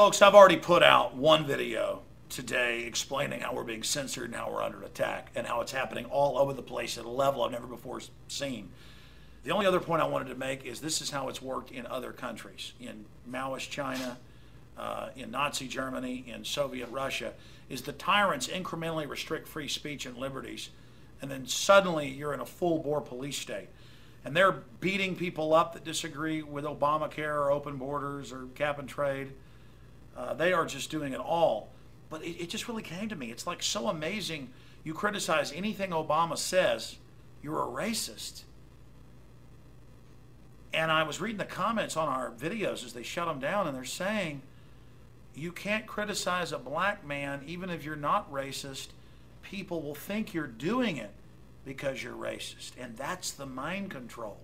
Folks, I've already put out one video today explaining how we're being censored and how we're under attack and how it's happening all over the place at a level I've never before seen. The only other point I wanted to make is this is how it's worked in other countries. In Maoist China, in Nazi Germany, in Soviet Russia, is the tyrants incrementally restrict free speech and liberties, and then suddenly you're in a full-bore police state. And they're beating people up that disagree with Obamacare or open borders or cap and trade. They are just doing it all. But it just really came to me. It's like so amazing. You criticize anything Obama says, you're a racist. And I was reading the comments on our videos as they shut them down, and they're saying, you can't criticize a black man even if you're not racist. People will think you're doing it because you're racist. And that's the mind control.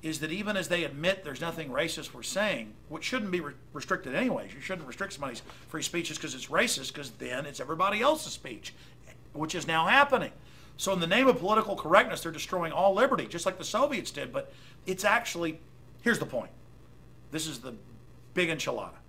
Is that even as they admit there's nothing racist we're saying, which shouldn't be restricted anyways. You shouldn't restrict somebody's free speech just because it's racist, because then it's everybody else's speech, which is now happening. So in the name of political correctness, they're destroying all liberty, just like the Soviets did. But it's actually, here's the point. This is the big enchilada.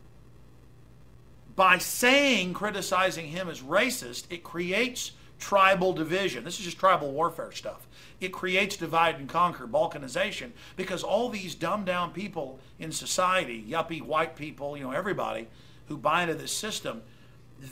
By saying, criticizing him as racist, it creates tribal division. This is just tribal warfare stuff. It creates divide and conquer, balkanization, because all these dumbed down people in society, yuppie white people, everybody who buy into this system,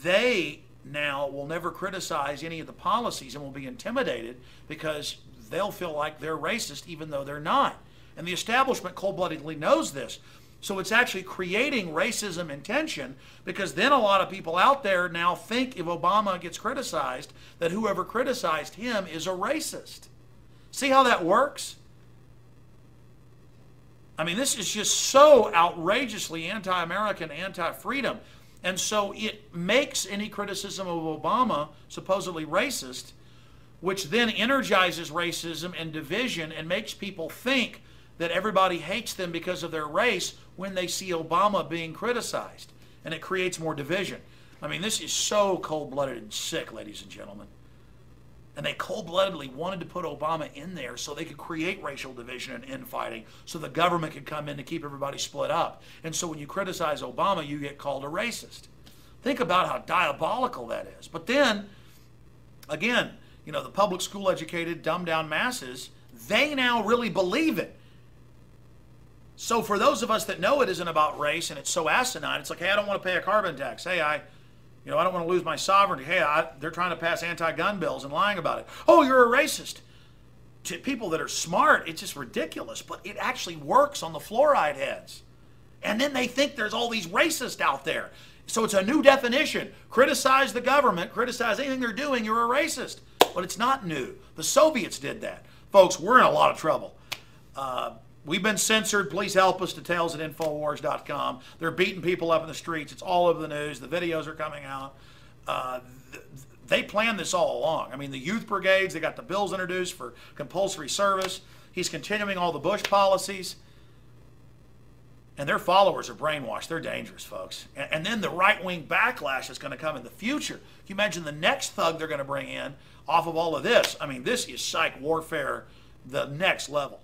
they now will never criticize any of the policies and will be intimidated because they'll feel like they're racist even though they're not. And the establishment cold-bloodedly knows this. So it's actually creating racism and tension, because then a lot of people out there now think if Obama gets criticized, that whoever criticized him is a racist. See how that works? I mean, this is just so outrageously anti-American, anti-freedom. And so it makes any criticism of Obama supposedly racist, which then energizes racism and division and makes people think that everybody hates them because of their race when they see Obama being criticized. And it creates more division. I mean, this is so cold-blooded and sick, ladies and gentlemen. And they cold-bloodedly wanted to put Obama in there so they could create racial division and infighting so the government could come in to keep everybody split up. And so when you criticize Obama, you get called a racist. Think about how diabolical that is. But then, again, the public school educated, dumbed down masses, they now really believe it. So for those of us that know it isn't about race and it's so asinine, it's like, hey, I don't want to pay a carbon tax. Hey, I don't want to lose my sovereignty. Hey, they're trying to pass anti-gun bills and lying about it. Oh, you're a racist. To people that are smart, it's just ridiculous. But it actually works on the fluoride heads. And then they think there's all these racists out there. So it's a new definition. Criticize the government, criticize anything they're doing, you're a racist. But it's not new. The Soviets did that. Folks, we're in a lot of trouble. We've been censored. Please help us. Details at Infowars.com. They're beating people up in the streets. It's all over the news. The videos are coming out. They planned this all along. I mean, the youth brigades, they got the bills introduced for compulsory service. He's continuing all the Bush policies. And their followers are brainwashed. They're dangerous, folks. And then the right-wing backlash is going to come in the future. Can you imagine the next thug they're going to bring in off of all of this? I mean, this is psych warfare, the next level.